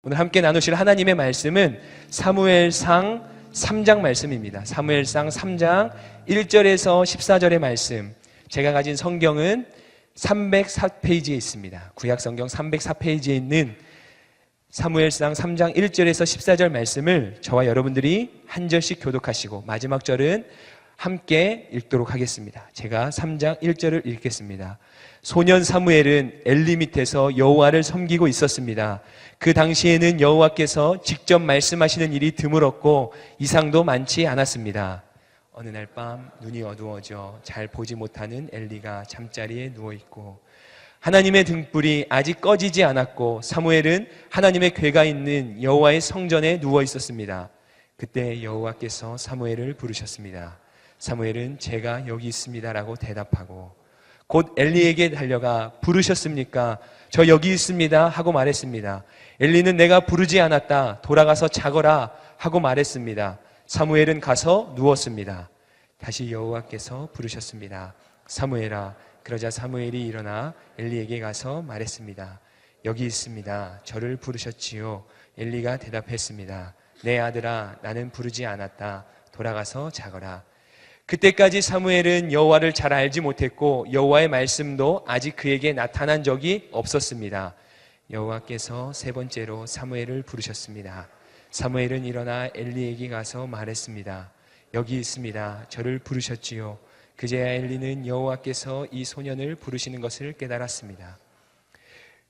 오늘 함께 나누실 하나님의 말씀은 사무엘상 3장 말씀입니다. 사무엘상 3장 1절에서 14절의 말씀. 제가 가진 성경은 304페이지에 있습니다. 구약 성경 304페이지에 있는 사무엘상 3장 1절에서 14절 말씀을 저와 여러분들이 한 절씩 교독하시고 마지막 절은 함께 읽도록 하겠습니다. 제가 3장 1절을 읽겠습니다. 소년 사무엘은 엘리 밑에서 여호와를 섬기고 있었습니다. 그 당시에는 여호와께서 직접 말씀하시는 일이 드물었고 이상도 많지 않았습니다. 어느 날 밤 눈이 어두워져 잘 보지 못하는 엘리가 잠자리에 누워있고 하나님의 등불이 아직 꺼지지 않았고 사무엘은 하나님의 궤가 있는 여호와의 성전에 누워 있었습니다. 그때 여호와께서 사무엘을 부르셨습니다. 사무엘은 제가 여기 있습니다라고 대답하고 곧 엘리에게 달려가 부르셨습니까? 저 여기 있습니다 하고 말했습니다. 엘리는 내가 부르지 않았다. 돌아가서 자거라 하고 말했습니다. 사무엘은 가서 누웠습니다. 다시 여호와께서 부르셨습니다. 사무엘아. 그러자 사무엘이 일어나 엘리에게 가서 말했습니다. 여기 있습니다. 저를 부르셨지요. 엘리가 대답했습니다. 내 아들아, 나는 부르지 않았다. 돌아가서 자거라. 그때까지 사무엘은 여호와를 잘 알지 못했고 여호와의 말씀도 아직 그에게 나타난 적이 없었습니다. 여호와께서 세 번째로 사무엘을 부르셨습니다. 사무엘은 일어나 엘리에게 가서 말했습니다. 여기 있습니다. 저를 부르셨지요. 그제야 엘리는 여호와께서 이 소년을 부르시는 것을 깨달았습니다.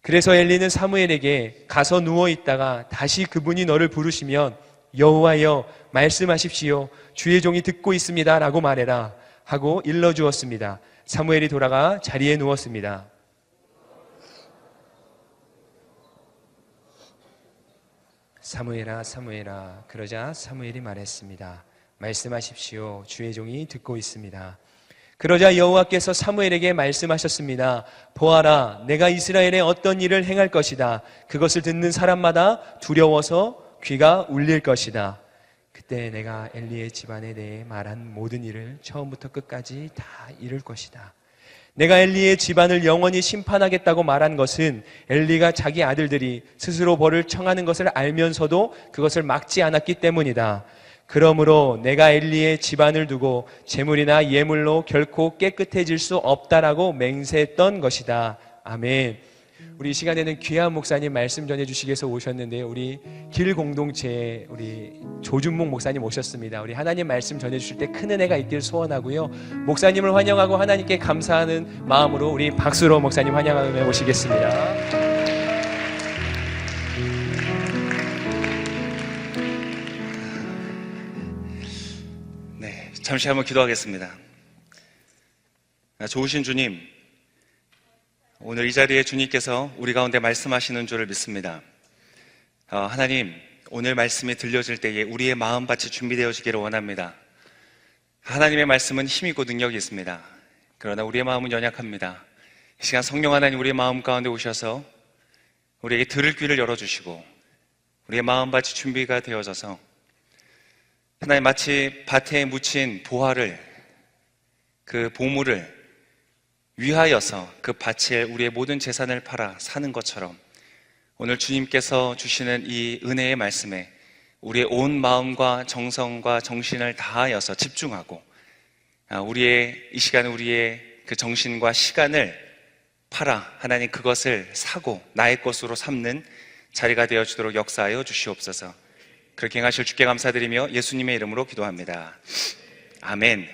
그래서 엘리는 사무엘에게 가서 누워있다가 다시 그분이 너를 부르시면 여호와여 말씀하십시오. 주의 종이 듣고 있습니다 라고 말해라 하고 일러주었습니다. 사무엘이 돌아가 자리에 누웠습니다. 사무엘아 사무엘아. 그러자 사무엘이 말했습니다. 말씀하십시오. 주의 종이 듣고 있습니다. 그러자 여호와께서 사무엘에게 말씀하셨습니다. 보아라, 내가 이스라엘에 어떤 일을 행할 것이다. 그것을 듣는 사람마다 두려워서 귀가 울릴 것이다. 그때 내가 엘리의 집안에 대해 말한 모든 일을 처음부터 끝까지 다 이룰 것이다. 내가 엘리의 집안을 영원히 심판하겠다고 말한 것은 엘리가 자기 아들들이 스스로 벌을 청하는 것을 알면서도 그것을 막지 않았기 때문이다. 그러므로 내가 엘리의 집안을 두고 재물이나 예물로 결코 깨끗해질 수 없다라고 맹세했던 것이다. 아멘. 우리 이 시간에는 귀한 목사님 말씀 전해주시기 위해서 오셨는데요. 우리 길 공동체에 우리 조준목 목사님 오셨습니다. 우리 하나님 말씀 전해주실 때 큰 은혜가 있길 소원하고요. 목사님을 환영하고 하나님께 감사하는 마음으로 우리 박수로 목사님 환영하며 모시겠습니다. 잠시 한번 기도하겠습니다. 좋으신 주님, 오늘 이 자리에 주님께서 우리 가운데 말씀하시는 줄을 믿습니다. 하나님, 오늘 말씀이 들려질 때에 우리의 마음밭이 준비되어지기를 원합니다. 하나님의 말씀은 힘있고 능력이 있습니다. 그러나 우리의 마음은 연약합니다. 이 시간 성령 하나님 우리의 마음 가운데 오셔서 우리에게 들을 귀를 열어주시고 우리의 마음밭이 준비가 되어져서 하나님 마치 밭에 묻힌 보화를, 그 보물을 위하여서 그 밭에 우리의 모든 재산을 팔아 사는 것처럼 오늘 주님께서 주시는 이 은혜의 말씀에 우리의 온 마음과 정성과 정신을 다하여서 집중하고 이 시간에 우리의 그 정신과 시간을 팔아 하나님 그것을 사고 나의 것으로 삼는 자리가 되어주도록 역사하여 주시옵소서. 그렇게 행하실 주께 감사드리며 예수님의 이름으로 기도합니다. 아멘.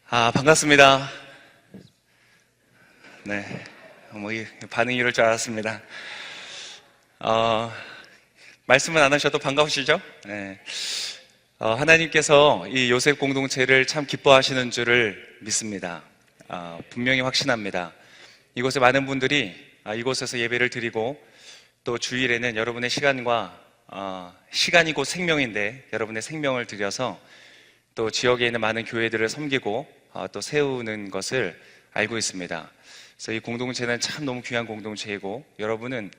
반갑습니다. 네, 반응이 이럴 줄 알았습니다. 말씀은 안 하셔도 반가우시죠? 네. 하나님께서 이 요셉 공동체를 참 기뻐하시는 줄을 믿습니다. 분명히 확신합니다. 이곳에 많은 분들이 이곳에서 예배를 드리고 또 주일에는 여러분의 시간이 곧 생명인데 여러분의 생명을 들여서 또 지역에 있는 많은 교회들을 섬기고 또 세우는 것을 알고 있습니다. 그래서 이 공동체는 참 너무 귀한 공동체이고 여러분은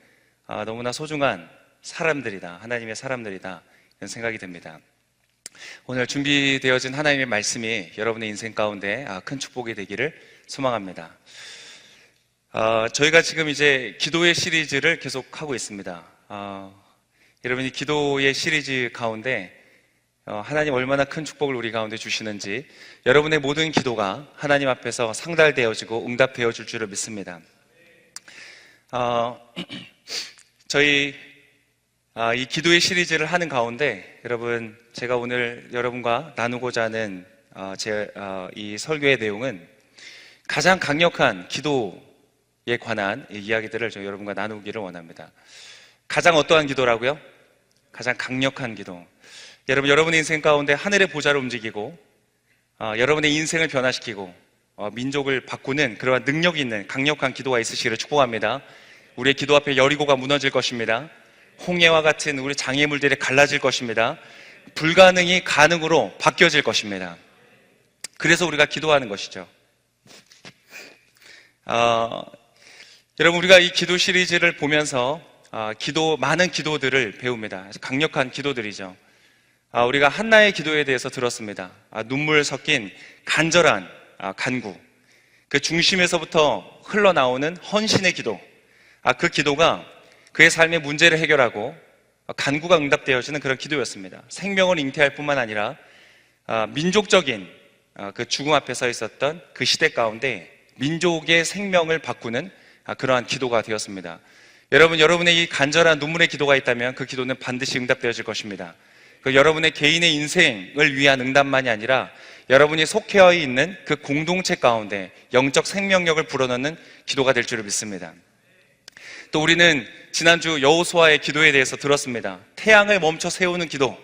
너무나 소중한 사람들이다, 하나님의 사람들이다 이런 생각이 듭니다. 오늘 준비되어진 하나님의 말씀이 여러분의 인생 가운데 큰 축복이 되기를 소망합니다. 저희가 지금 이제 기도의 시리즈를 계속하고 있습니다. 여러분이 기도의 시리즈 가운데 하나님 얼마나 큰 축복을 우리 가운데 주시는지, 여러분의 모든 기도가 하나님 앞에서 상달되어지고 응답되어질 줄을 믿습니다. 저희 이 기도의 시리즈를 하는 가운데 여러분, 제가 오늘 여러분과 나누고자 하는 이 설교의 내용은 가장 강력한 기도에 관한 이야기들을 저 여러분과 나누기를 원합니다. 가장 어떠한 기도라고요? 가장 강력한 기도. 여러분, 여러분의 인생 가운데 하늘의 보좌를 움직이고 여러분의 인생을 변화시키고 민족을 바꾸는 그러한 능력이 있는 강력한 기도가 있으시기를 축복합니다. 우리의 기도 앞에 여리고가 무너질 것입니다. 홍해와 같은 우리 장애물들이 갈라질 것입니다. 불가능이 가능으로 바뀌어질 것입니다. 그래서 우리가 기도하는 것이죠. 여러분, 우리가 이 기도 시리즈를 보면서 많은 기도들을 배웁니다. 강력한 기도들이죠. 우리가 한나의 기도에 대해서 들었습니다. 눈물 섞인 간절한 간구, 그 중심에서부터 흘러나오는 헌신의 기도, 그 기도가 그의 삶의 문제를 해결하고 간구가 응답되어지는 그런 기도였습니다. 생명을 잉태할 뿐만 아니라 민족적인 그 죽음 앞에 서 있었던 그 시대 가운데 민족의 생명을 바꾸는 그러한 기도가 되었습니다. 여러분, 여러분의 이 간절한 눈물의 기도가 있다면 그 기도는 반드시 응답되어질 것입니다. 그 여러분의 개인의 인생을 위한 응답만이 아니라 여러분이 속해 있는 그 공동체 가운데 영적 생명력을 불어넣는 기도가 될 줄을 믿습니다. 또 우리는 지난주 여호수아의 기도에 대해서 들었습니다. 태양을 멈춰 세우는 기도.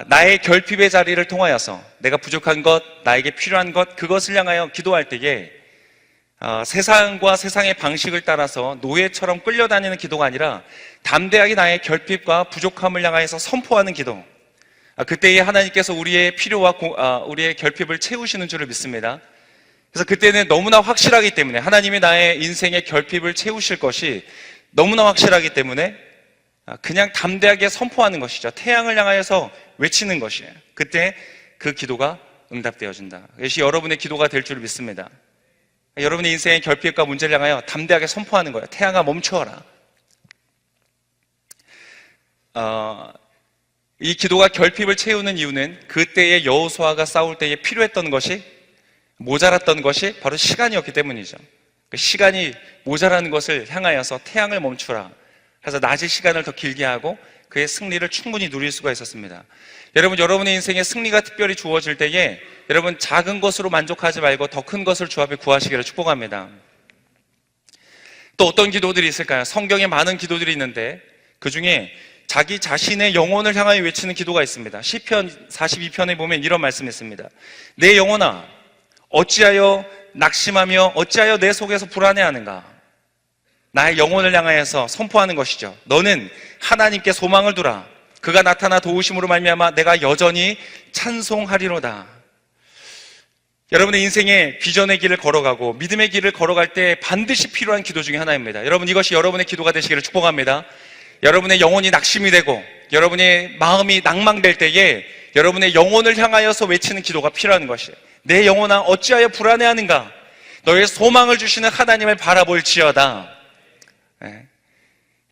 나의 결핍의 자리를 통하여서 내가 부족한 것, 나에게 필요한 것, 그것을 향하여 기도할 때에 세상과 세상의 방식을 따라서 노예처럼 끌려다니는 기도가 아니라 담대하게 나의 결핍과 부족함을 향하여서 선포하는 기도. 그때에 하나님께서 우리의 필요와 우리의 결핍을 채우시는 줄을 믿습니다. 그래서 그때는 너무나 확실하기 때문에, 하나님이 나의 인생의 결핍을 채우실 것이 너무나 확실하기 때문에 그냥 담대하게 선포하는 것이죠. 태양을 향하여서 외치는 것이에요. 그때 그 기도가 응답되어진다. 이것이 여러분의 기도가 될 줄을 믿습니다. 여러분의 인생의 결핍과 문제를 향하여 담대하게 선포하는 거예요. 태양아, 멈추어라. 이 기도가 결핍을 채우는 이유는 그때의 여호수아가 싸울 때에 필요했던 것이, 모자랐던 것이 바로 시간이었기 때문이죠. 그 시간이 모자라는 것을 향하여서 태양을 멈추라. 그래서 낮의 시간을 더 길게 하고 그의 승리를 충분히 누릴 수가 있었습니다. 여러분, 여러분의 인생에 승리가 특별히 주어질 때에 여러분, 작은 것으로 만족하지 말고 더 큰 것을 주 앞에 구하시기를 축복합니다. 또 어떤 기도들이 있을까요? 성경에 많은 기도들이 있는데 그 중에 자기 자신의 영혼을 향하여 외치는 기도가 있습니다. 시편 42편에 보면 이런 말씀이 있습니다. 내 영혼아, 어찌하여 낙심하며 어찌하여 내 속에서 불안해하는가? 나의 영혼을 향하여서 선포하는 것이죠. 너는 하나님께 소망을 두라. 그가 나타나 도우심으로 말미암아 내가 여전히 찬송하리로다. 여러분의 인생의 비전의 길을 걸어가고 믿음의 길을 걸어갈 때 반드시 필요한 기도 중에 하나입니다. 여러분, 이것이 여러분의 기도가 되시기를 축복합니다. 여러분의 영혼이 낙심이 되고 여러분의 마음이 낭망될 때에 여러분의 영혼을 향하여서 외치는 기도가 필요한 것이에요. 내 영혼아, 어찌하여 불안해하는가? 너의 소망을 주시는 하나님을 바라볼지어다.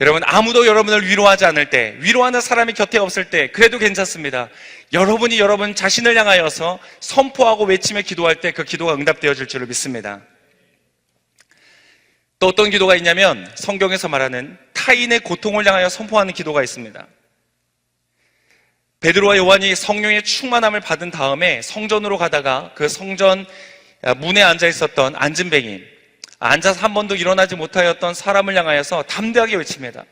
여러분, 아무도 여러분을 위로하지 않을 때, 위로하는 사람이 곁에 없을 때 그래도 괜찮습니다. 여러분이 여러분 자신을 향하여서 선포하고 외치며 기도할 때 그 기도가 응답되어질 줄을 믿습니다. 또 어떤 기도가 있냐면 성경에서 말하는 타인의 고통을 향하여 선포하는 기도가 있습니다. 베드로와 요한이 성령의 충만함을 받은 다음에 성전으로 가다가 그 성전 문에 앉아 있었던 안진뱅이, 앉아서 한 번도 일어나지 못하였던 사람을 향하여서 담대하게 외칩니다.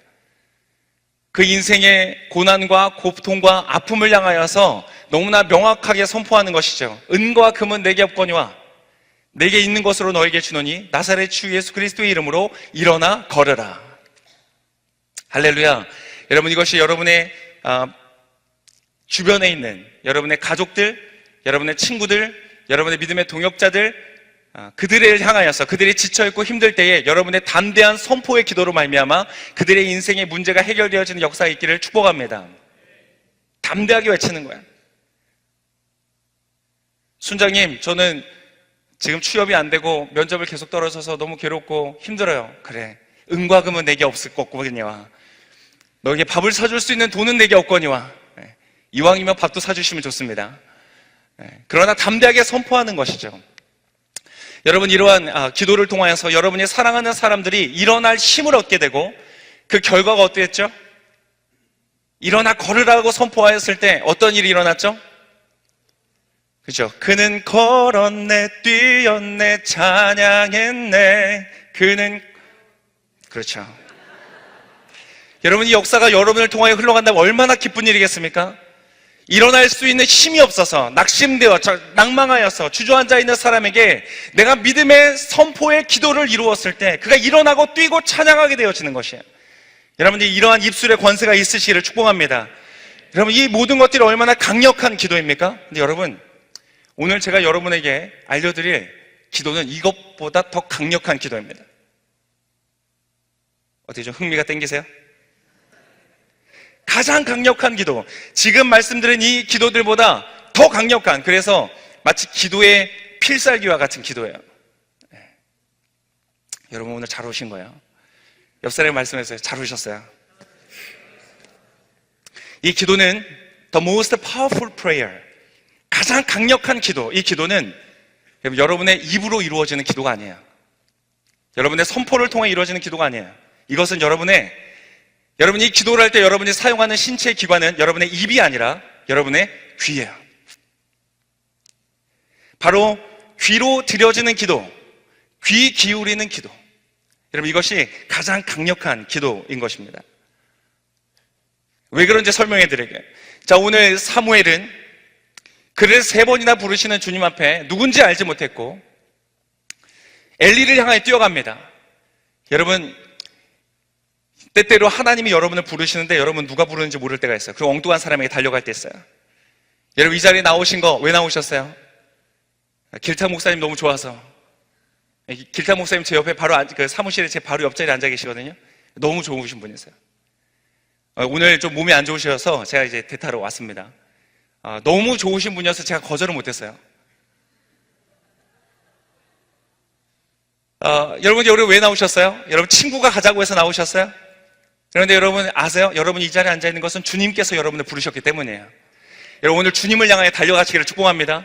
그 인생의 고난과 고통과 아픔을 향하여서 너무나 명확하게 선포하는 것이죠. 은과 금은 내게 없거니와 내게 있는 것으로 너에게 주노니 나사렛 주 예수 그리스도의 이름으로 일어나 걸으라. 할렐루야. 여러분, 이것이 여러분의 주변에 있는 여러분의 가족들, 여러분의 친구들, 여러분의 믿음의 동역자들, 그들을 향하여서 그들이 지쳐있고 힘들 때에 여러분의 담대한 선포의 기도로 말미암아 그들의 인생의 문제가 해결되어지는 역사가 있기를 축복합니다. 담대하게 외치는 거야. 순장님, 저는 지금 취업이 안 되고 면접을 계속 떨어져서 너무 괴롭고 힘들어요. 그래, 은과 금은 내게 없을 거거든요. 너에게 밥을 사줄 수 있는 돈은 내게 없거니와. 이왕이면 밥도 사주시면 좋습니다. 그러나 담대하게 선포하는 것이죠. 여러분, 이러한 기도를 통하여서 여러분이 사랑하는 사람들이 일어날 힘을 얻게 되고, 그 결과가 어땠죠? 일어나 걸으라고 선포하였을 때 어떤 일이 일어났죠? 그죠? 그는 걸었네, 뛰었네, 찬양했네. 그는, 그렇죠. 여러분, 이 역사가 여러분을 통하여 흘러간다면 얼마나 기쁜 일이겠습니까? 일어날 수 있는 힘이 없어서 낙심되어 낭망하여서 주저앉아 있는 사람에게 내가 믿음의 선포의 기도를 이루었을 때 그가 일어나고 뛰고 찬양하게 되어지는 것이에요. 여러분이 이러한 입술의 권세가 있으시기를 축복합니다. 여러분, 이 모든 것들이 얼마나 강력한 기도입니까? 근데 여러분, 오늘 제가 여러분에게 알려드릴 기도는 이것보다 더 강력한 기도입니다. 어떻게 좀 흥미가 땡기세요? 가장 강력한 기도, 지금 말씀드린 이 기도들보다 더 강력한, 그래서 마치 기도의 필살기와 같은 기도예요. 여러분, 오늘 잘 오신 거예요. 옆 사람이 말씀했어요. 잘 오셨어요. 이 기도는 the most powerful prayer, 가장 강력한 기도. 이 기도는 여러분의 입으로 이루어지는 기도가 아니에요. 여러분의 선포를 통해 이루어지는 기도가 아니에요. 이것은 여러분이 기도를 할 때 여러분이 사용하는 신체 기관은 여러분의 입이 아니라 여러분의 귀예요. 바로 귀로 드려지는 기도, 귀 기울이는 기도. 여러분, 이것이 가장 강력한 기도인 것입니다. 왜 그런지 설명해 드릴게요. 자, 오늘 사무엘은 그를 3번이나 부르시는 주님 앞에 누군지 알지 못했고 엘리를 향하여 뛰어갑니다. 여러분, 때때로 하나님이 여러분을 부르시는데 여러분 누가 부르는지 모를 때가 있어요. 그리고 엉뚱한 사람에게 달려갈 때 있어요. 여러분, 이 자리에 나오신 거 왜 나오셨어요? 길타 목사님 너무 좋아서. 길타 목사님 제 옆에 바로 그 사무실에 제 바로 옆자리에 앉아 계시거든요. 너무 좋으신 분이세요. 오늘 좀 몸이 안 좋으셔서 제가 이제 대타로 왔습니다. 너무 좋으신 분이어서 제가 거절을 못했어요. 여러분, 여기 왜 나오셨어요? 여러분, 친구가 가자고 해서 나오셨어요? 그런데 여러분 아세요? 여러분이 이 자리에 앉아있는 것은 주님께서 여러분을 부르셨기 때문이에요. 여러분, 오늘 주님을 향하여 달려가시기를 축복합니다.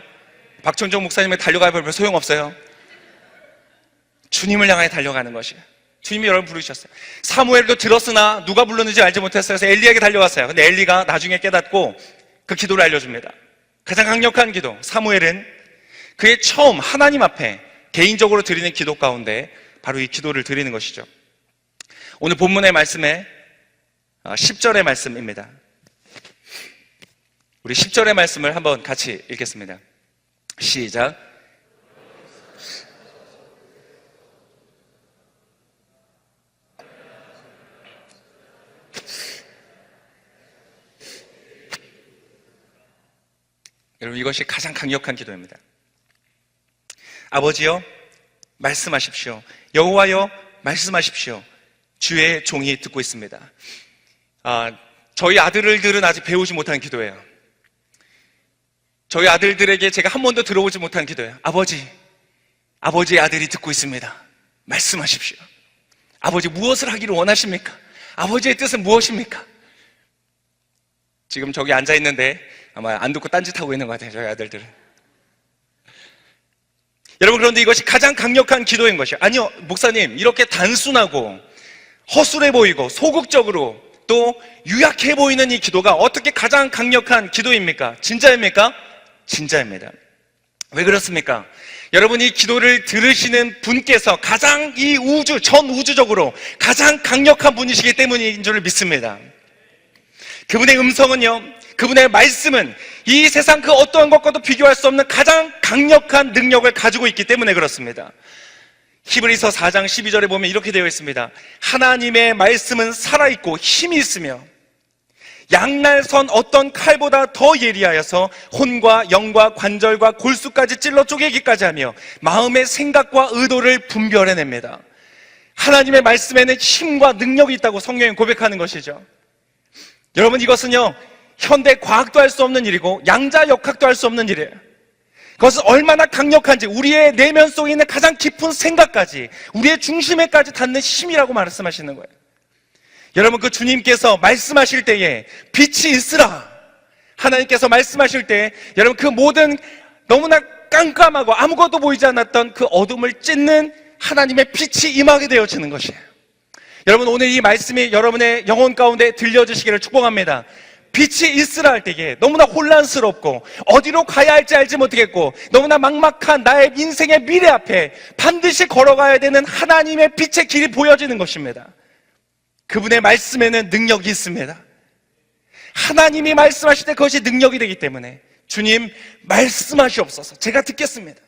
박천정 목사님의 달려가야 별 소용없어요. 주님을 향하여 달려가는 것이에요. 주님이 여러분 부르셨어요. 사무엘도 들었으나 누가 불렀는지 알지 못했어요. 그래서 엘리에게 달려갔어요. 근데 엘리가 나중에 깨닫고 그 기도를 알려줍니다. 가장 강력한 기도, 사무엘은 그의 처음 하나님 앞에 개인적으로 드리는 기도 가운데 바로 이 기도를 드리는 것이죠. 오늘 본문의 말씀에 10절의 말씀입니다. 우리 10절의 말씀을 한번 같이 읽겠습니다. 시작. 여러분, 이것이 가장 강력한 기도입니다. 아버지여, 말씀하십시오. 여호와여, 말씀하십시오. 주의 종이 듣고 있습니다. 저희 아들들은 아직 배우지 못한 기도예요. 저희 아들들에게 제가 한 번도 들어보지 못한 기도예요. 아버지의 아들이 듣고 있습니다. 말씀하십시오. 아버지, 무엇을 하기를 원하십니까? 아버지의 뜻은 무엇입니까? 지금 저기 앉아있는데 아마 안 듣고 딴짓하고 있는 것 같아요, 저희 아들들은. 여러분, 그런데 이것이 가장 강력한 기도인 것이에요. 아니요, 목사님, 이렇게 단순하고 허술해 보이고 소극적으로 또 유약해 보이는 이 기도가 어떻게 가장 강력한 기도입니까? 진짜입니까? 진짜입니다. 왜 그렇습니까? 여러분, 이 기도를 들으시는 분께서 가장 이 우주, 전 우주적으로 가장 강력한 분이시기 때문인 줄 믿습니다. 그분의 음성은요, 그분의 말씀은 이 세상 그 어떠한 것과도 비교할 수 없는 가장 강력한 능력을 가지고 있기 때문에 그렇습니다. 히브리서 4장 12절에 보면 이렇게 되어 있습니다. 하나님의 말씀은 살아있고 힘이 있으며 양날선 어떤 칼보다 더 예리하여서 혼과 영과 관절과 골수까지 찔러 쪼개기까지 하며 마음의 생각과 의도를 분별해냅니다. 하나님의 말씀에는 힘과 능력이 있다고 성경이 고백하는 것이죠. 여러분, 이것은요, 현대 과학도 할 수 없는 일이고 양자역학도 할 수 없는 일이에요. 그것은 얼마나 강력한지, 우리의 내면 속에 있는 가장 깊은 생각까지, 우리의 중심에까지 닿는 힘이라고 말씀하시는 거예요. 여러분, 그 주님께서 말씀하실 때에 빛이 있으라, 하나님께서 말씀하실 때 여러분 그 모든 너무나 깜깜하고 아무것도 보이지 않았던 그 어둠을 찢는 하나님의 빛이 임하게 되어지는 것이에요. 여러분, 오늘 이 말씀이 여러분의 영혼 가운데 들려주시기를 축복합니다. 빛이 있으라 할 때에 너무나 혼란스럽고 어디로 가야 할지 알지 못하겠고 너무나 막막한 나의 인생의 미래 앞에 반드시 걸어가야 되는 하나님의 빛의 길이 보여지는 것입니다. 그분의 말씀에는 능력이 있습니다. 하나님이 말씀하실 때 그것이 능력이 되기 때문에 주님 말씀하시옵소서, 제가 듣겠습니다.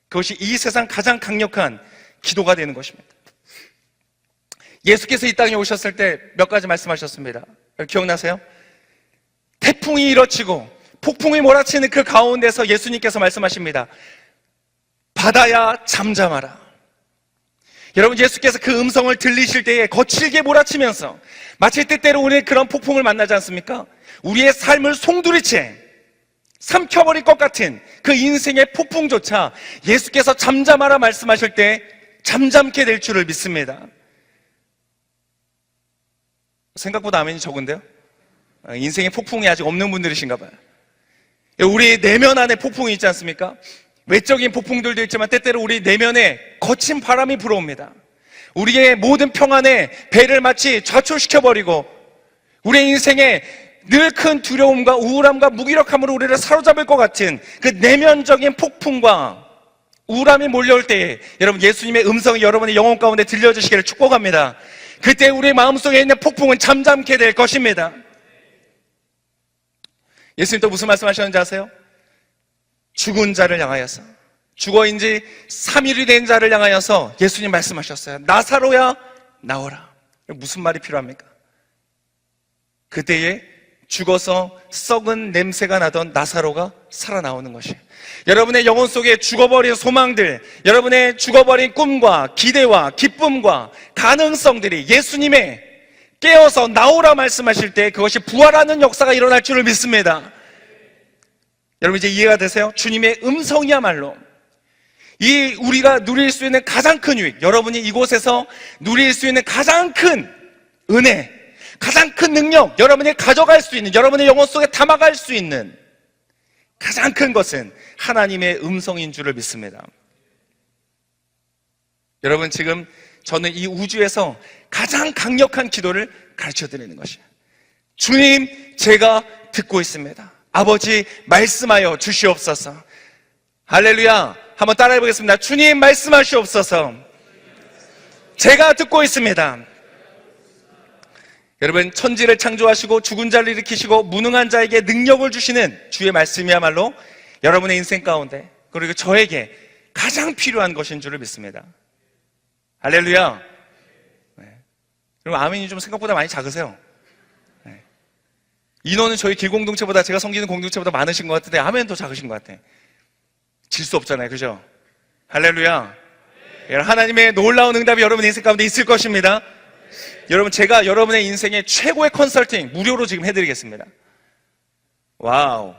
그것이 이 세상 가장 강력한 기도가 되는 것입니다. 예수께서 이 땅에 오셨을 때 몇 가지 말씀하셨습니다. 기억나세요? 태풍이 일어치고 폭풍이 몰아치는 그 가운데서 예수님께서 말씀하십니다. 바다야 잠잠하라. 여러분, 예수께서 그 음성을 들리실 때에 거칠게 몰아치면서 마치 때때로 우리는 그런 폭풍을 만나지 않습니까? 우리의 삶을 송두리째 삼켜버릴 것 같은 그 인생의 폭풍조차 예수께서 잠잠하라 말씀하실 때 잠잠게 될 줄을 믿습니다. 생각보다 아멘이 적은데요? 인생의 폭풍이 아직 없는 분들이신가 봐요. 우리 내면 안에 폭풍이 있지 않습니까? 외적인 폭풍들도 있지만 때때로 우리 내면에 거친 바람이 불어옵니다. 우리의 모든 평안에 배를 마치 좌초시켜버리고 우리의 인생에 늘 큰 두려움과 우울함과 무기력함으로 우리를 사로잡을 것 같은 그 내면적인 폭풍과 우울함이 몰려올 때에 여러분, 예수님의 음성이 여러분의 영혼 가운데 들려주시기를 축복합니다. 그때 우리의 마음속에 있는 폭풍은 잠잠게 될 것입니다. 예수님 또 무슨 말씀하셨는지 아세요? 죽은 자를 향하여서, 죽어인 지 3일이 된 자를 향하여서 예수님 말씀하셨어요. 나사로야 나오라. 무슨 말이 필요합니까? 그때에 죽어서 썩은 냄새가 나던 나사로가 살아나오는 것이에요. 여러분의 영혼 속에 죽어버린 소망들, 여러분의 죽어버린 꿈과 기대와 기쁨과 가능성들이 예수님의 깨어서 나오라 말씀하실 때 그것이 부활하는 역사가 일어날 줄을 믿습니다. 여러분, 이제 이해가 되세요? 주님의 음성이야말로 이 우리가 누릴 수 있는 가장 큰 유익, 여러분이 이곳에서 누릴 수 있는 가장 큰 은혜, 가장 큰 능력, 여러분이 가져갈 수 있는, 여러분의 영혼 속에 담아갈 수 있는 가장 큰 것은 하나님의 음성인 줄을 믿습니다. 여러분, 지금 저는 이 우주에서 가장 강력한 기도를 가르쳐 드리는 것이에요. 주님, 제가 듣고 있습니다. 아버지, 말씀하여 주시옵소서. 할렐루야. 한번 따라해 보겠습니다. 주님, 말씀하시옵소서. 제가 듣고 있습니다. 여러분, 천지를 창조하시고 죽은 자를 일으키시고 무능한 자에게 능력을 주시는 주의 말씀이야말로 여러분의 인생 가운데, 그리고 저에게 가장 필요한 것인 줄을 믿습니다. 할렐루야. 네. 여러분, 아멘이 좀 생각보다 많이 작으세요. 네. 인원은 저희 길공동체보다, 제가 섬기는 공동체보다 많으신 것 같은데 아멘은 더 작으신 것 같아. 질 수 없잖아요, 그죠? 할렐루야. 네. 하나님의 놀라운 응답이 여러분의 인생 가운데 있을 것입니다. 여러분, 제가 여러분의 인생의 최고의 컨설팅 무료로 지금 해드리겠습니다. 와우.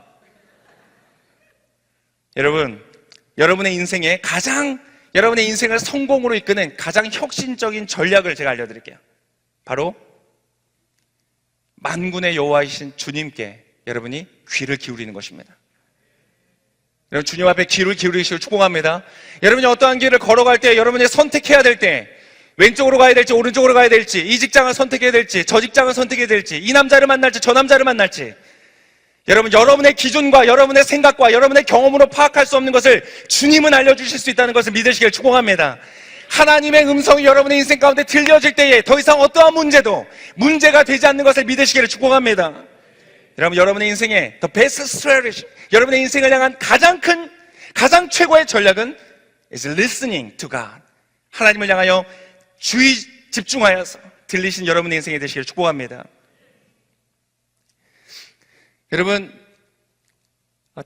여러분, 여러분의 인생에 여러분의 인생을 성공으로 이끄는 가장 혁신적인 전략을 제가 알려드릴게요. 바로 만군의 여호와이신 주님께 여러분이 귀를 기울이는 것입니다. 여러분, 주님 앞에 귀를 기울이시길 축복합니다. 여러분이 어떠한 길을 걸어갈 때, 여러분이 선택해야 될 때, 왼쪽으로 가야 될지 오른쪽으로 가야 될지, 이 직장을 선택해야 될지 저 직장을 선택해야 될지, 이 남자를 만날지 저 남자를 만날지, 여러분, 여러분의 기준과 여러분의 생각과 여러분의 경험으로 파악할 수 없는 것을 주님은 알려주실 수 있다는 것을 믿으시길 축복합니다. 하나님의 음성이 여러분의 인생 가운데 들려질 때에 더 이상 어떠한 문제도 문제가 되지 않는 것을 믿으시기를 축복합니다. 여러분, 여러분의 인생의 the best strategy, 여러분의 인생을 향한 가장 최고의 전략은 is listening to God. 하나님을 향하여 주의 집중하여서 들리신 여러분의 인생이 되시기를 축복합니다. 여러분,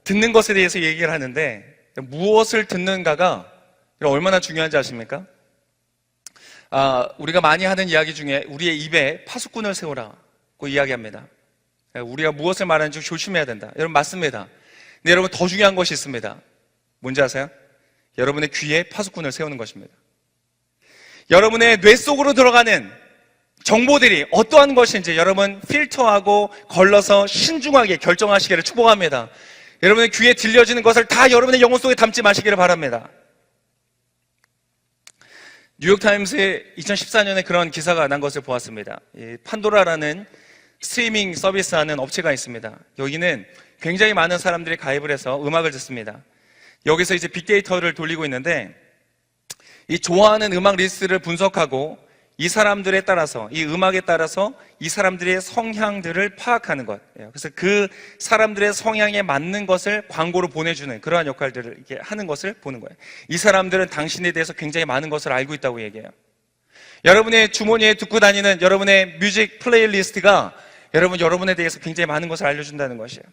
듣는 것에 대해서 얘기를 하는데 무엇을 듣는가가 얼마나 중요한지 아십니까? 우리가 많이 하는 이야기 중에 우리의 입에 파수꾼을 세우라고 이야기합니다. 우리가 무엇을 말하는지 조심해야 된다. 여러분, 맞습니다. 근데 여러분, 더 중요한 것이 있습니다. 뭔지 아세요? 여러분의 귀에 파수꾼을 세우는 것입니다. 여러분의 뇌 속으로 들어가는 정보들이 어떠한 것인지 여러분 필터하고 걸러서 신중하게 결정하시기를 축복합니다. 여러분의 귀에 들려지는 것을 다 여러분의 영혼 속에 담지 마시기를 바랍니다. 뉴욕타임스에 2014년에 그런 기사가 난 것을 보았습니다. 판도라라는 스트리밍 서비스하는 업체가 있습니다. 여기는 굉장히 많은 사람들이 가입을 해서 음악을 듣습니다. 여기서 이제 빅데이터를 돌리고 있는데 이 좋아하는 음악 리스트를 분석하고 이 사람들에 따라서, 이 음악에 따라서 이 사람들의 성향들을 파악하는 것. 그래서 그 사람들의 성향에 맞는 것을 광고로 보내주는 그러한 역할들을 이렇게 하는 것을 보는 거예요. 이 사람들은 당신에 대해서 굉장히 많은 것을 알고 있다고 얘기해요. 여러분의 주머니에 두고 다니는 여러분의 뮤직 플레이리스트가 여러분에 대해서 굉장히 많은 것을 알려준다는 것이에요.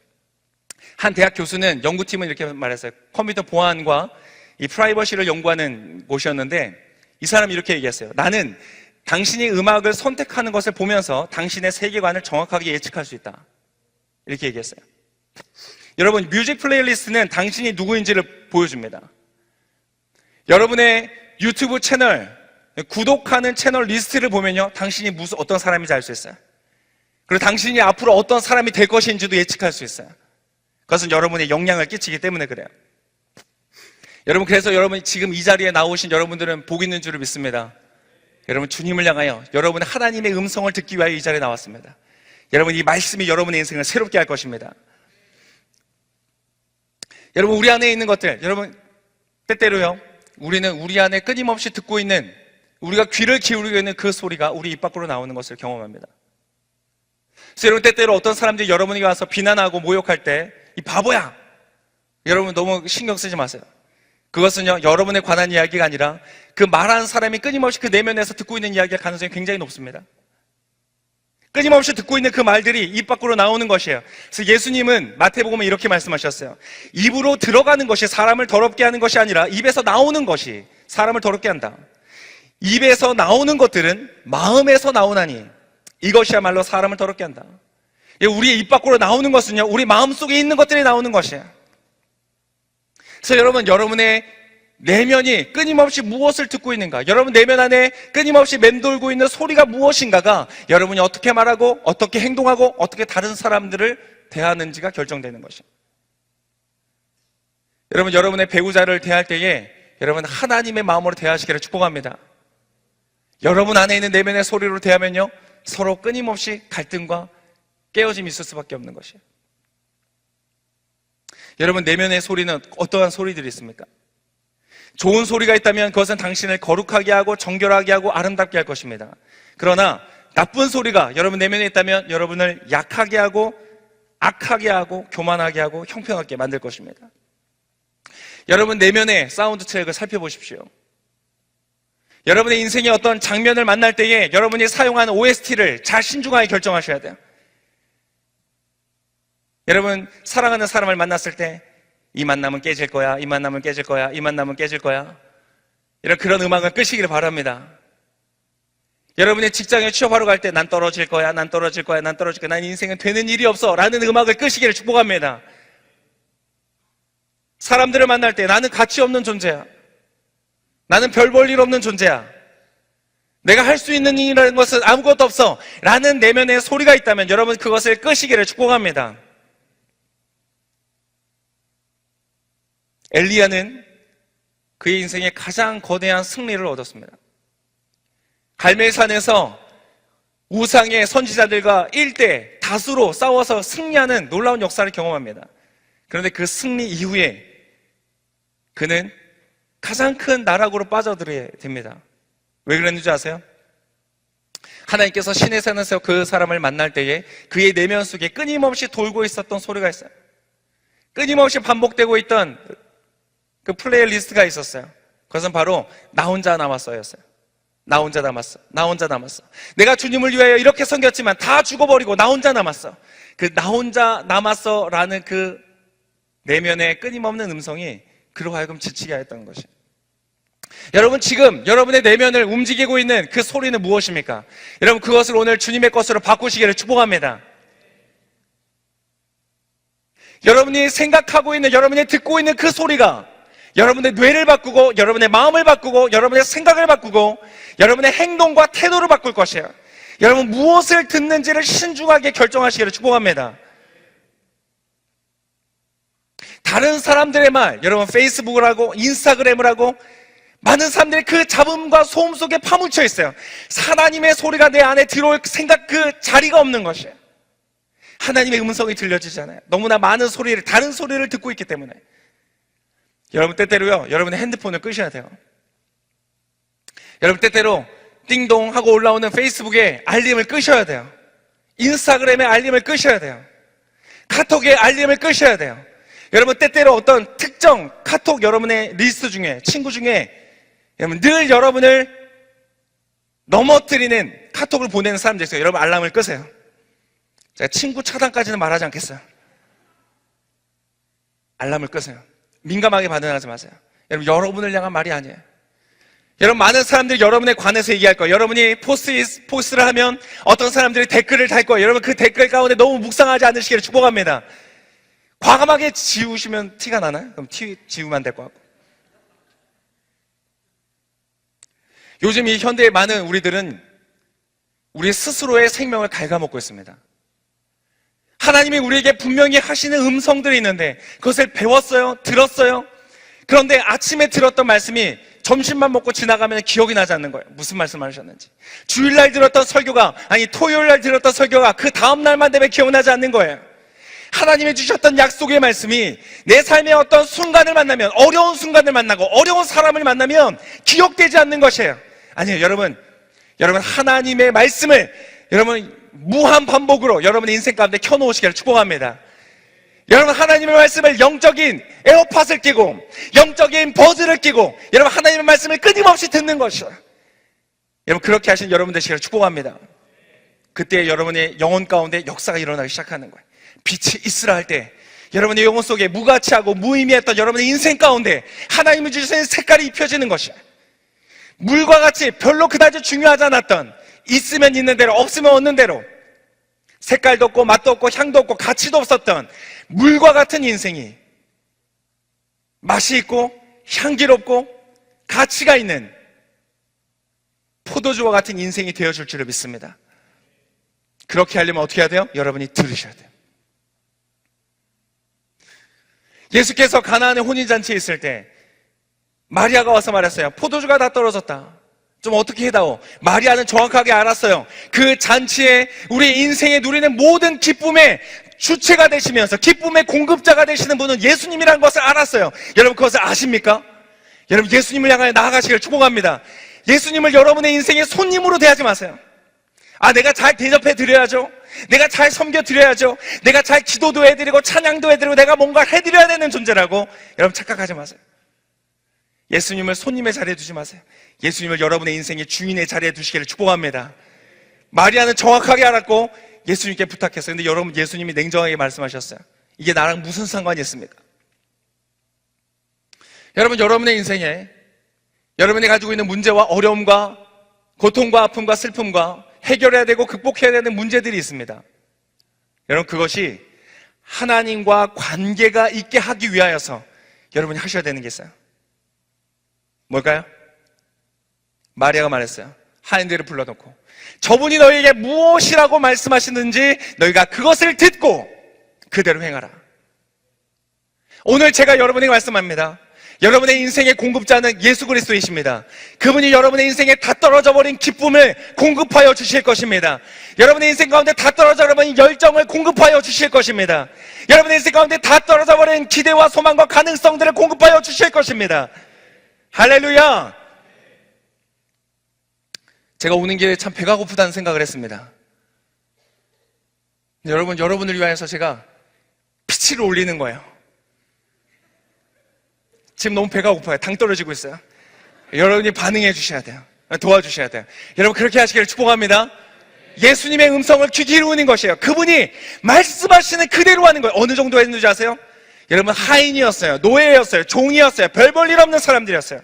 한 대학 교수는 연구팀은 이렇게 말했어요. 컴퓨터 보안과 이 프라이버시를 연구하는 곳이었는데 이 사람이 이렇게 얘기했어요. 나는 당신이 음악을 선택하는 것을 보면서 당신의 세계관을 정확하게 예측할 수 있다. 이렇게 얘기했어요. 여러분, 뮤직 플레이리스트는 당신이 누구인지를 보여줍니다. 여러분의 유튜브 채널, 구독하는 채널 리스트를 보면요, 당신이 어떤 사람인지 알 수 있어요. 그리고 당신이 앞으로 어떤 사람이 될 것인지도 예측할 수 있어요. 그것은 여러분의 영향을 끼치기 때문에 그래요. 여러분, 그래서 여러분이 지금 이 자리에 나오신 여러분들은 복 있는 줄을 믿습니다. 여러분, 주님을 향하여 여러분의 하나님의 음성을 듣기 위하여 이 자리에 나왔습니다. 여러분, 이 말씀이 여러분의 인생을 새롭게 할 것입니다. 여러분, 우리 안에 있는 것들, 여러분, 때때로요, 우리는 우리 안에 끊임없이 듣고 있는, 우리가 귀를 기울이고 있는 그 소리가 우리 입 밖으로 나오는 것을 경험합니다. 그래서 여러분, 때때로 어떤 사람들이 여러분에게 와서 비난하고 모욕할 때, 이 바보야! 여러분, 너무 신경 쓰지 마세요. 그것은요, 여러분에 관한 이야기가 아니라 그 말하는 사람이 끊임없이 그 내면에서 듣고 있는 이야기의 가능성이 굉장히 높습니다. 끊임없이 듣고 있는 그 말들이 입 밖으로 나오는 것이에요. 그래서 예수님은 마태복음에 이렇게 말씀하셨어요. 입으로 들어가는 것이 사람을 더럽게 하는 것이 아니라 입에서 나오는 것이 사람을 더럽게 한다. 입에서 나오는 것들은 마음에서 나오나니 이것이야말로 사람을 더럽게 한다. 우리의 입 밖으로 나오는 것은요, 우리 마음속에 있는 것들이 나오는 것이에요. 그래서 여러분, 여러분의 내면이 끊임없이 무엇을 듣고 있는가, 여러분 내면 안에 끊임없이 맴돌고 있는 소리가 무엇인가가 여러분이 어떻게 말하고 어떻게 행동하고 어떻게 다른 사람들을 대하는지가 결정되는 것이에요. 여러분, 여러분의 배우자를 대할 때에 여러분 하나님의 마음으로 대하시기를 축복합니다. 여러분 안에 있는 내면의 소리로 대하면요, 서로 끊임없이 갈등과 깨어짐이 있을 수밖에 없는 것이에요. 여러분, 내면의 소리는 어떠한 소리들이 있습니까? 좋은 소리가 있다면 그것은 당신을 거룩하게 하고 정결하게 하고 아름답게 할 것입니다. 그러나 나쁜 소리가 여러분 내면에 있다면 여러분을 약하게 하고 악하게 하고 교만하게 하고 형편없게 만들 것입니다. 여러분 내면의 사운드 트랙을 살펴보십시오. 여러분의 인생의 어떤 장면을 만날 때에 여러분이 사용하는 OST를 잘 신중하게 결정하셔야 돼요. 여러분, 사랑하는 사람을 만났을 때 이 만남은 깨질 거야, 이 만남은 깨질 거야, 이 만남은 깨질 거야, 이런 그런 음악을 끄시기를 바랍니다. 여러분의 직장에 취업하러 갈 때 난 떨어질 거야, 난 떨어질 거야, 난 떨어질 거야, 난 인생은 되는 일이 없어 라는 음악을 끄시기를 축복합니다. 사람들을 만날 때 나는 가치 없는 존재야, 나는 별 볼 일 없는 존재야, 내가 할 수 있는 일이라는 것은 아무것도 없어 라는 내면의 소리가 있다면 여러분 그것을 끄시기를 축복합니다. 엘리야는 그의 인생에 가장 거대한 승리를 얻었습니다. 갈멜산에서 우상의 선지자들과 1대 다수로 싸워서 승리하는 놀라운 역사를 경험합니다. 그런데 그 승리 이후에 그는 가장 큰 나락으로 빠져들어야 됩니다. 왜 그랬는지 아세요? 하나님께서 신의 산에서 그 사람을 만날 때에 그의 내면 속에 끊임없이 돌고 있었던 소리가 있어요. 끊임없이 반복되고 있던 그 플레이리스트가 있었어요. 그것은 바로 나 혼자 남았어였어요. 나 혼자 남았어, 나 혼자 남았어, 내가 주님을 위하여 이렇게 섬겼지만 다 죽어버리고 나 혼자 남았어. 그 나 혼자 남았어 라는 그 내면의 끊임없는 음성이 그로 하여금 지치게 하였다는 것이에요. 여러분, 지금 여러분의 내면을 움직이고 있는 그 소리는 무엇입니까? 여러분, 그것을 오늘 주님의 것으로 바꾸시기를 축복합니다. 여러분이 생각하고 있는, 여러분이 듣고 있는 그 소리가 여러분의 뇌를 바꾸고 여러분의 마음을 바꾸고 여러분의 생각을 바꾸고 여러분의 행동과 태도를 바꿀 것이에요. 여러분 무엇을 듣는지를 신중하게 결정하시기를 축복합니다. 다른 사람들의 말, 여러분 페이스북을 하고 인스타그램을 하고 많은 사람들이 그 잡음과 소음 속에 파묻혀 있어요. 하나님의 소리가 내 안에 들어올 생각 그 자리가 없는 것이에요. 하나님의 음성이 들려지잖아요. 너무나 많은 소리를, 다른 소리를 듣고 있기 때문에. 여러분 때때로요, 여러분의 핸드폰을 끄셔야 돼요. 여러분 때때로 띵동 하고 올라오는 페이스북에 알림을 끄셔야 돼요. 인스타그램에 알림을 끄셔야 돼요. 카톡에 알림을 끄셔야 돼요. 여러분 때때로 어떤 특정 카톡 여러분의 리스트 중에, 친구 중에 여러분 늘 여러분을 넘어뜨리는 카톡을 보내는 사람들 있어요. 여러분 알람을 끄세요. 제가 친구 차단까지는 말하지 않겠어요. 알람을 끄세요. 민감하게 반응하지 마세요. 여러분 여러분을 향한 말이 아니에요. 여러분 많은 사람들이 여러분에 관해서 얘기할 거예요. 여러분이 포스트를 하면 어떤 사람들이 댓글을 달 거예요. 여러분 그 댓글 가운데 너무 묵상하지 않으시기를 축복합니다. 과감하게 지우시면 티가 나나요? 그럼 지우면 될 것 같고. 요즘 이 현대의 많은 우리들은 우리 스스로의 생명을 갉아먹고 있습니다. 하나님이 우리에게 분명히 하시는 음성들이 있는데 그것을 배웠어요? 들었어요? 그런데 아침에 들었던 말씀이 점심만 먹고 지나가면 기억이 나지 않는 거예요. 무슨 말씀 하셨는지. 주일날 들었던 설교가, 아니 토요일날 들었던 설교가 그 다음날만 되면 기억나지 않는 거예요. 하나님이 주셨던 약속의 말씀이 내 삶의 어떤 순간을 만나면, 어려운 순간을 만나고 어려운 사람을 만나면 기억되지 않는 것이에요. 아니에요. 여러분 하나님의 말씀을 여러분 무한 반복으로 여러분의 인생 가운데 켜놓으시기를 축복합니다. 여러분 하나님의 말씀을 영적인 에어팟을 끼고 영적인 버즈를 끼고 여러분 하나님의 말씀을 끊임없이 듣는 것이에요. 여러분 그렇게 하신 여러분 되시기를 축복합니다. 그때 여러분의 영혼 가운데 역사가 일어나기 시작하는 거예요. 빛이 있으라 할 때 여러분의 영혼 속에 무가치하고 무의미했던 여러분의 인생 가운데 하나님이 주신 색깔이 입혀지는 것이에요. 물과 같이 별로 그다지 중요하지 않았던, 있으면 있는 대로 없으면 없는 대로, 색깔도 없고 맛도 없고 향도 없고 가치도 없었던 물과 같은 인생이 맛이 있고 향기롭고 가치가 있는 포도주와 같은 인생이 되어줄 줄을 믿습니다. 그렇게 하려면 어떻게 해야 돼요? 여러분이 들으셔야 돼요. 예수께서 가나안의 혼인잔치에 있을 때 마리아가 와서 말했어요. 포도주가 다 떨어졌다. 좀 어떻게 해다오. 마리아는 정확하게 알았어요. 그 잔치에 우리 인생에 누리는 모든 기쁨의 주체가 되시면서 기쁨의 공급자가 되시는 분은 예수님이라는 것을 알았어요. 여러분 그것을 아십니까? 여러분 예수님을 향하여 나아가시기를 축복합니다. 예수님을 여러분의 인생의 손님으로 대하지 마세요. 아, 내가 잘 대접해 드려야죠. 내가 잘 섬겨 드려야죠. 내가 잘 기도도 해드리고 찬양도 해드리고 내가 뭔가 해드려야 되는 존재라고 여러분 착각하지 마세요. 예수님을 손님의 자리에 두지 마세요. 예수님을 여러분의 인생의 주인의 자리에 두시기를 축복합니다. 마리아는 정확하게 알았고 예수님께 부탁했어요. 근데 여러분 예수님이 냉정하게 말씀하셨어요. 이게 나랑 무슨 상관이 있습니까? 여러분 여러분의 인생에 여러분이 가지고 있는 문제와 어려움과 고통과 아픔과 슬픔과 해결해야 되고 극복해야 되는 문제들이 있습니다. 여러분 그것이 하나님과 관계가 있게 하기 위하여서 여러분이 하셔야 되는 게 있어요. 뭘까요? 마리아가 말했어요. 하인들을 불러놓고 저분이 너희에게 무엇이라고 말씀하시는지 너희가 그것을 듣고 그대로 행하라. 오늘 제가 여러분에게 말씀합니다. 여러분의 인생의 공급자는 예수 그리스도이십니다. 그분이 여러분의 인생에 다 떨어져 버린 기쁨을 공급하여 주실 것입니다. 여러분의 인생 가운데 다 떨어져 버린 열정을 공급하여 주실 것입니다. 여러분의 인생 가운데 다 떨어져 버린 기대와 소망과 가능성들을 공급하여 주실 것입니다. 할렐루야. 제가 오는 길에 참 배가 고프다는 생각을 했습니다. 여러분, 여러분을 위하여서 제가 피치를 올리는 거예요. 지금 너무 배가 고파요. 당 떨어지고 있어요. 여러분이 반응해 주셔야 돼요. 도와주셔야 돼요. 여러분 그렇게 하시기를 축복합니다. 예수님의 음성을 귀 기울이는 것이에요. 그분이 말씀하시는 그대로 하는 거예요. 어느 정도 했는지 아세요? 여러분 하인이었어요. 노예였어요. 종이었어요. 별 볼 일 없는 사람들이었어요.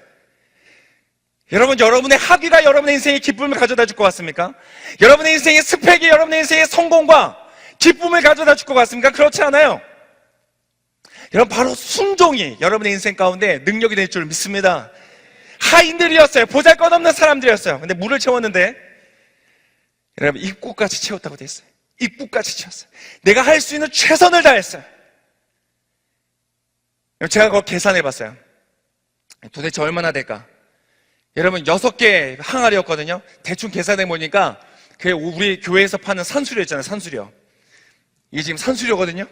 여러분 여러분의 학위가 여러분의 인생에 기쁨을 가져다 줄 것 같습니까? 여러분의 인생의 스펙이 여러분의 인생의 성공과 기쁨을 가져다 줄 것 같습니까? 그렇지 않아요. 여러분 바로 순종이 여러분의 인생 가운데 능력이 될 줄 믿습니다. 하인들이었어요. 보잘것없는 사람들이었어요. 근데 물을 채웠는데 여러분, 입구까지 채웠다고 돼 있어요. 입구까지 채웠어요. 내가 할 수 있는 최선을 다했어요. 제가 그거 계산해 봤어요. 도대체 얼마나 될까? 여러분, 6개 항아리였거든요. 대충 계산해 보니까 그게 우리 교회에서 파는 산수료 있잖아요. 산수료. 이게 지금 산수료거든요.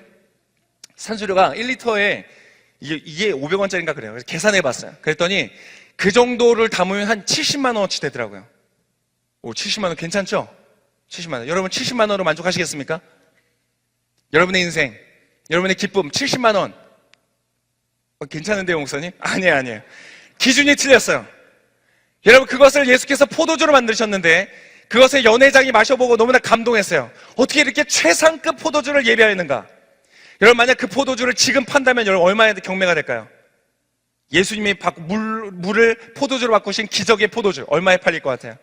산수료가 1리터에 이게 500원짜리인가 그래요. 그래서 계산해 봤어요. 그랬더니 그 정도를 담으면 한 70만 원어치 되더라고요. 오, 70만 원 괜찮죠? 70만 원. 여러분 70만 원으로 만족하시겠습니까? 여러분의 인생, 여러분의 기쁨 70만 원. 괜찮은데요, 목사님? 아니에요. 기준이 틀렸어요. 여러분, 그것을 예수께서 포도주로 만드셨는데 그것을 연회장이 마셔보고 너무나 감동했어요. 어떻게 이렇게 최상급 포도주를 예비하였는가? 여러분, 만약 그 포도주를 지금 판다면 여러분 얼마나 경매가 될까요? 예수님이 물을 포도주로 바꾸신 기적의 포도주 얼마에 팔릴 것 같아요?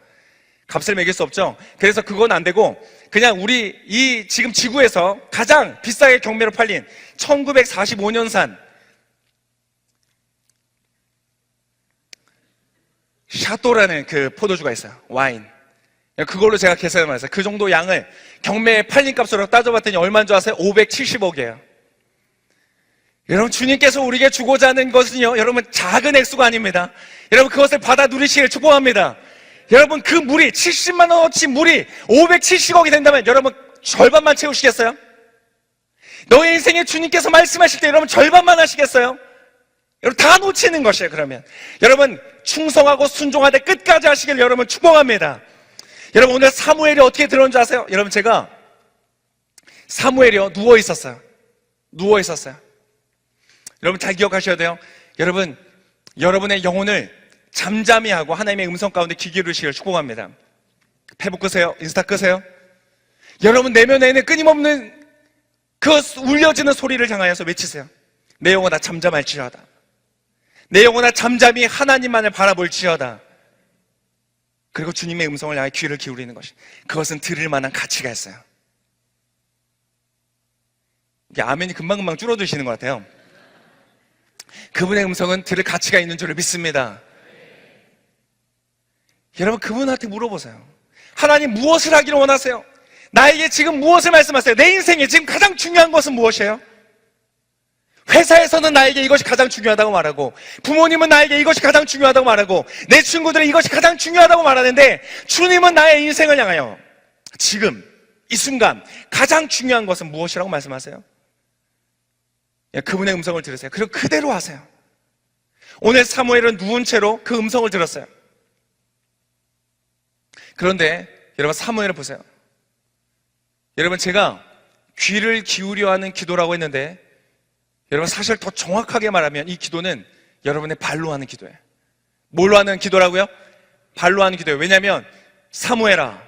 값을 매길 수 없죠. 그래서 그건 안 되고 그냥 우리 이 지금 지구에서 가장 비싸게 경매로 팔린 1945년산 샤또라는 그 포도주가 있어요. 와인. 그걸로 제가 계산을 했어요. 그 정도 양을 경매에 팔린 값으로 따져봤더니 얼마인 줄 아세요? 570억이에요. 여러분, 주님께서 우리에게 주고자 하는 것은요, 여러분, 작은 액수가 아닙니다. 여러분, 그것을 받아 누리시길 축복합니다. 여러분, 그 물이 70만 원어치 물이 570억이 된다면 여러분 절반만 채우시겠어요? 너의 인생에 주님께서 말씀하실 때 여러분 절반만 하시겠어요? 여러분 다 놓치는 것이에요. 그러면 여러분 충성하고 순종하되 끝까지 하시길 여러분 축복합니다. 여러분, 오늘 사무엘이 어떻게 들어온 줄 아세요? 여러분, 제가 사무엘이요 누워 있었어요. 여러분 잘 기억하셔야 돼요. 여러분, 여러분의 영혼을 잠잠히 하고 하나님의 음성 가운데 귀 기울이시길 축복합니다. 페북 끄세요. 인스타 끄세요. 여러분 내면에는 끊임없는 그 울려지는 소리를 향하여서 외치세요. 내 영혼아 잠잠할지어다. 내 영혼아 잠잠히 하나님만을 바라볼지어다. 그리고 주님의 음성을 향해 귀를 기울이는 것이, 그것은 들을 만한 가치가 있어요. 이게 아멘이 금방금방 줄어드시는 것 같아요. 그분의 음성은 들을 가치가 있는 줄을 믿습니다. 여러분, 그분한테 물어보세요. 하나님 무엇을 하기를 원하세요? 나에게 지금 무엇을 말씀하세요? 내 인생에 지금 가장 중요한 것은 무엇이에요? 회사에서는 나에게 이것이 가장 중요하다고 말하고, 부모님은 나에게 이것이 가장 중요하다고 말하고, 내 친구들은 이것이 가장 중요하다고 말하는데, 주님은 나의 인생을 향하여 지금 이 순간 가장 중요한 것은 무엇이라고 말씀하세요? 그분의 음성을 들으세요. 그리고 그대로 하세요. 오늘 사무엘은 누운 채로 그 음성을 들었어요. 그런데 여러분, 사무엘을 보세요. 여러분, 제가 귀를 기울여 하는 기도라고 했는데, 여러분 사실 더 정확하게 말하면 이 기도는 여러분의 발로 하는 기도예요. 뭘로 하는 기도라고요? 발로 하는 기도예요. 왜냐하면 사무엘아,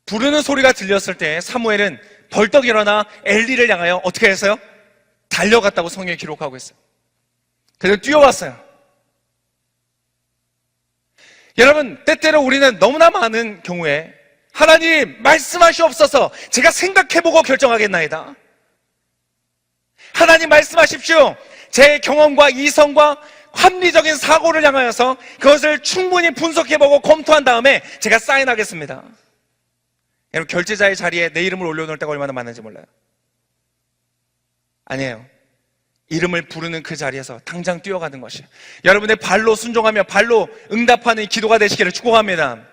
부르는 소리가 들렸을 때 사무엘은 벌떡 일어나 엘리를 향하여 어떻게 했어요? 달려갔다고 성경에 기록하고 있어요. 그래서 뛰어왔어요. 여러분, 때때로 우리는 너무나 많은 경우에 하나님 말씀하시옵소서, 제가 생각해보고 결정하겠나이다. 하나님 말씀하십시오. 제 경험과 이성과 합리적인 사고를 향하여서 그것을 충분히 분석해보고 검토한 다음에 제가 사인하겠습니다. 여러분, 결제자의 자리에 내 이름을 올려놓을 때가 얼마나 많은지 몰라요. 아니에요. 이름을 부르는 그 자리에서 당장 뛰어가는 것이 여러분의 발로 순종하며 발로 응답하는 기도가 되시기를 축복합니다.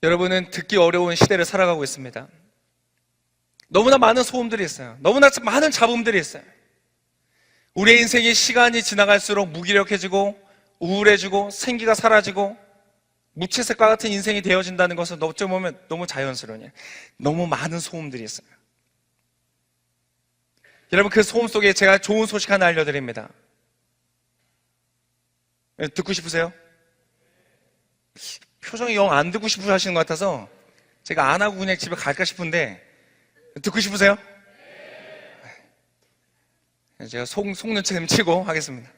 여러분은 듣기 어려운 시대를 살아가고 있습니다. 너무나 많은 소음들이 있어요. 너무나 많은 잡음들이 있어요. 우리의 인생이 시간이 지나갈수록 무기력해지고 우울해지고 생기가 사라지고 무채색과 같은 인생이 되어진다는 것은 어찌 보면 너무 자연스러운 일. 너무 많은 소음들이 있어요. 여러분, 그 소음 속에 제가 좋은 소식 하나 알려드립니다. 듣고 싶으세요? 표정이 영 안 듣고 싶어 하시는 것 같아서 제가 안 하고 그냥 집에 갈까 싶은데, 듣고 싶으세요? 제가 속는 셈 치고 하겠습니다.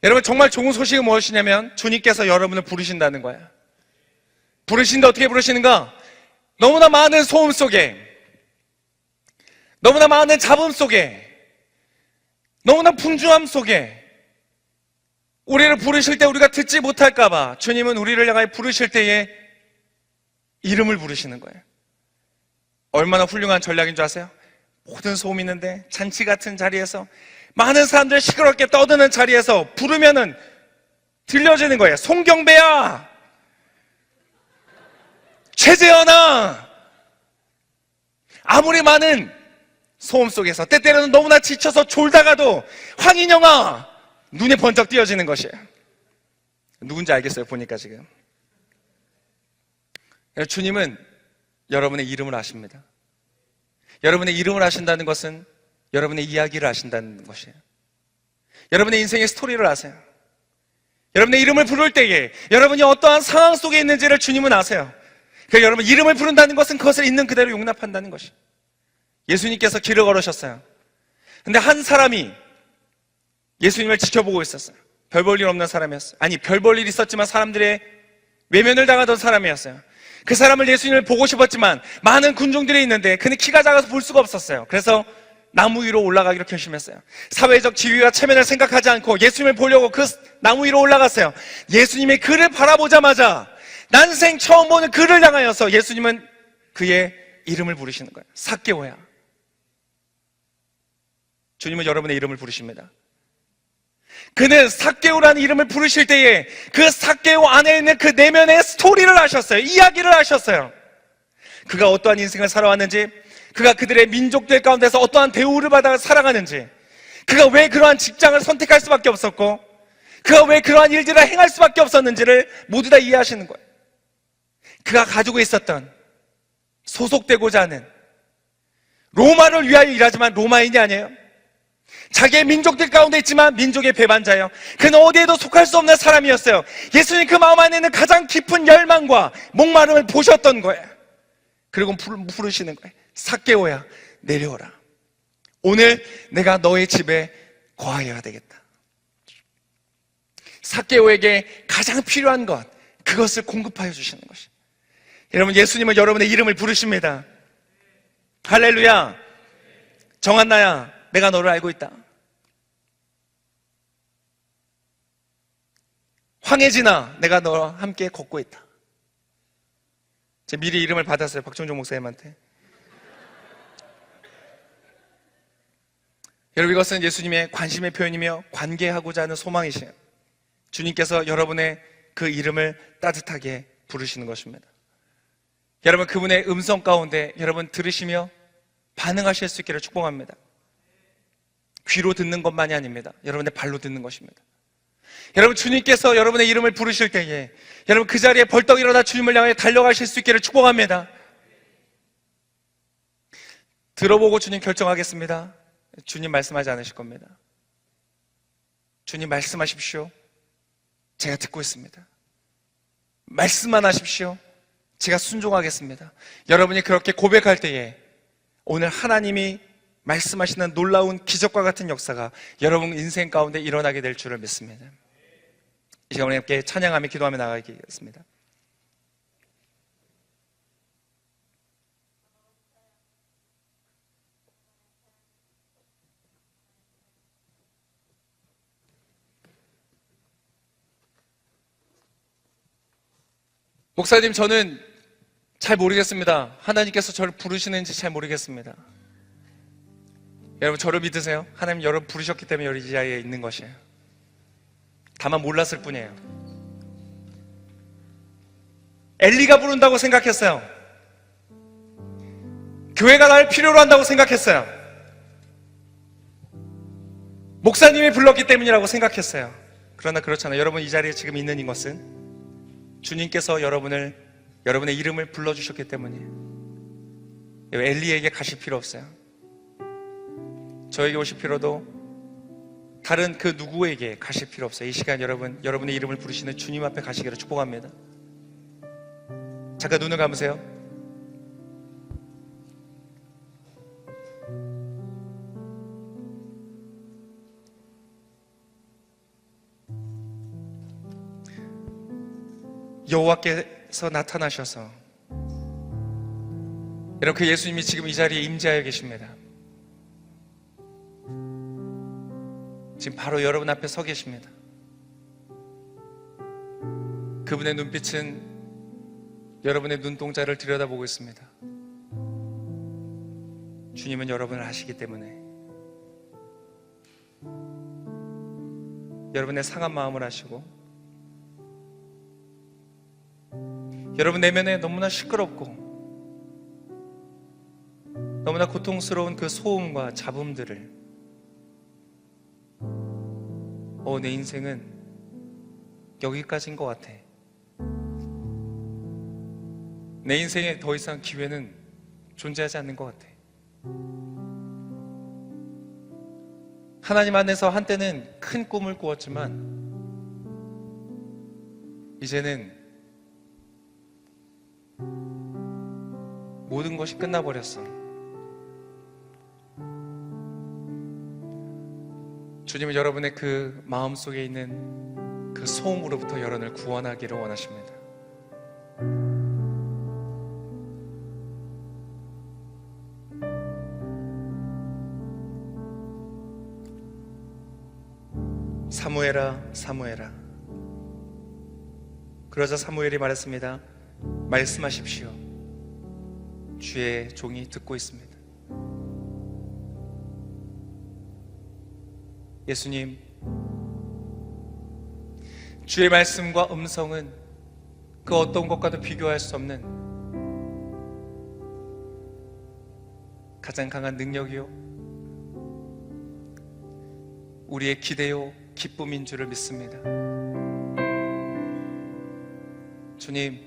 여러분, 정말 좋은 소식은 무엇이냐면 주님께서 여러분을 부르신다는 거예요. 부르신데 어떻게 부르시는가? 너무나 많은 소음 속에 너무나 많은 잡음 속에, 너무나 분주함 속에 우리를 부르실 때 우리가 듣지 못할까봐 주님은 우리를 향하여 부르실 때에 이름을 부르시는 거예요. 얼마나 훌륭한 전략인 줄 아세요? 모든 소음 있는데 잔치 같은 자리에서 많은 사람들 시끄럽게 떠드는 자리에서 부르면은 들려지는 거예요. 송경배야, 최재현아. 아무리 많은 소음 속에서 때때로는 너무나 지쳐서 졸다가도 황인영아, 눈에 번쩍 띄어지는 것이에요. 누군지 알겠어요, 보니까 지금. 주님은 여러분의 이름을 아십니다. 여러분의 이름을 아신다는 것은 여러분의 이야기를 아신다는 것이에요. 여러분의 인생의 스토리를 아세요. 여러분의 이름을 부를 때에 여러분이 어떠한 상황 속에 있는지를 주님은 아세요. 그러니까 여러분 이름을 부른다는 것은 그것을 있는 그대로 용납한다는 것이에요. 예수님께서 길을 걸으셨어요. 근데 한 사람이 예수님을 지켜보고 있었어요. 별 볼 일 없는 사람이었어요. 아니, 별 볼 일 있었지만 사람들의 외면을 당하던 사람이었어요. 그 사람을 예수님을 보고 싶었지만 많은 군중들이 있는데 그는 키가 작아서 볼 수가 없었어요. 그래서 나무 위로 올라가기로 결심했어요. 사회적 지위와 체면을 생각하지 않고 예수님을 보려고 그 나무 위로 올라갔어요. 예수님이 그를 바라보자마자 난생 처음 보는 그를 향하여서 예수님은 그의 이름을 부르시는 거예요. 삭개오야. 주님은 여러분의 이름을 부르십니다. 그는 삭개오라는 이름을 부르실 때에 그 삭개오 안에 있는 그 내면의 스토리를 아셨어요. 이야기를 아셨어요. 그가 어떠한 인생을 살아왔는지, 그가 그들의 민족들 가운데서 어떠한 대우를 받아 살아가는지, 그가 왜 그러한 직장을 선택할 수밖에 없었고, 그가 왜 그러한 일들을 행할 수밖에 없었는지를 모두 다 이해하시는 거예요. 그가 가지고 있었던, 소속되고자 하는, 로마를 위하여 일하지만 로마인이 아니에요. 자기의 민족들 가운데 있지만 민족의 배반자예요. 그는 어디에도 속할 수 없는 사람이었어요. 예수님 그 마음 안에 있는 가장 깊은 열망과 목마름을 보셨던 거예요. 그리고 부르시는 거예요. 삭개오야, 내려오라. 오늘 내가 너의 집에 거하여야 되겠다. 삭개오에게 가장 필요한 것, 그것을 공급하여 주시는 것이에요. 여러분, 예수님은 여러분의 이름을 부르십니다. 할렐루야. 정한나야, 내가 너를 알고 있다. 황혜진아, 내가 너와 함께 걷고 있다. 제가 미리 이름을 받았어요, 박종종 목사님한테. 여러분, 이것은 예수님의 관심의 표현이며 관계하고자 하는 소망이시에요. 주님께서 여러분의 그 이름을 따뜻하게 부르시는 것입니다. 여러분, 그분의 음성 가운데 여러분 들으시며 반응하실 수 있기를 축복합니다. 귀로 듣는 것만이 아닙니다. 여러분의 발로 듣는 것입니다. 여러분, 주님께서 여러분의 이름을 부르실 때에 여러분 그 자리에 벌떡 일어나 주님을 향해 달려가실 수 있기를 축복합니다. 들어보고 주님 결정하겠습니다. 주님 말씀하지 않으실 겁니다. 주님 말씀하십시오. 제가 듣고 있습니다. 말씀만 하십시오. 제가 순종하겠습니다. 여러분이 그렇게 고백할 때에 오늘 하나님이 말씀하시는 놀라운 기적과 같은 역사가 여러분 인생 가운데 일어나게 될 줄을 믿습니다. 이 시간에 함께 찬양하며 기도하며 나가겠습니다. 목사님, 저는 잘 모르겠습니다. 하나님께서 저를 부르시는지 잘 모르겠습니다. 여러분, 저를 믿으세요. 하나님 여러분 부르셨기 때문에 여기 이 자리에 있는 것이에요. 다만 몰랐을 뿐이에요. 엘리가 부른다고 생각했어요. 교회가 나를 필요로 한다고 생각했어요. 목사님이 불렀기 때문이라고 생각했어요. 그러나 그렇잖아요. 여러분 이 자리에 지금 있는 이것은 주님께서 여러분의 이름을 불러주셨기 때문이에요. 엘리에게 가실 필요 없어요. 저에게 오실 필요도 다른 그 누구에게 가실 필요 없어요. 이 시간 여러분의 이름을 부르시는 주님 앞에 가시기를 축복합니다. 잠깐 눈을 감으세요. 여호와께서 나타나셔서 여러분 그 예수님이 지금 이 자리에 임재하여 계십니다. 지금 바로 여러분 앞에 서 계십니다. 그분의 눈빛은 여러분의 눈동자를 들여다보고 있습니다. 주님은 여러분을 아시기 때문에, 여러분의 상한 마음을 아시고, 여러분 내면에 너무나 시끄럽고 너무나 고통스러운 그 소음과 잡음들을, 내 인생은 여기까지인 것 같아, 내 인생에 더 이상 기회는 존재하지 않는 것 같아. 하나님 안에서 한때는 큰 꿈을 꾸었지만 이제는 모든 것이 끝나버렸어. 주님은 여러분의 그 마음속에 있는 그 소음으로부터 여러분을 구원하기를 원하십니다. 사무엘아, 사무엘아. 그러자 사무엘이 말했습니다. 말씀하십시오. 주의 종이 듣고 있습니다. 예수님, 주의 말씀과 음성은 그 어떤 것과도 비교할 수 없는 가장 강한 능력이요, 우리의 기대요 기쁨인 줄을 믿습니다. 주님,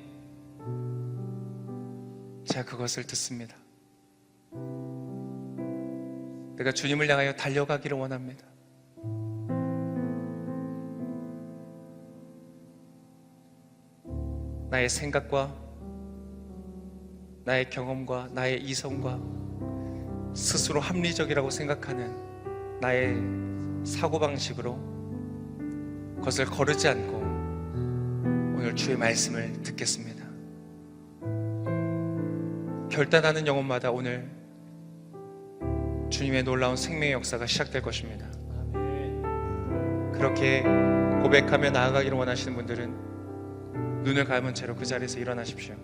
제가 그것을 듣습니다. 내가 주님을 향하여 달려가기를 원합니다. 나의 생각과 나의 경험과 나의 이성과 스스로 합리적이라고 생각하는 나의 사고방식으로 그것을 거르지 않고 오늘 주의 말씀을 듣겠습니다. 결단하는 영혼마다 오늘 주님의 놀라운 생명의 역사가 시작될 것입니다. 그렇게 고백하며 나아가기를 원하시는 분들은 눈을 감은 채로 그 자리에서 일어나십시오.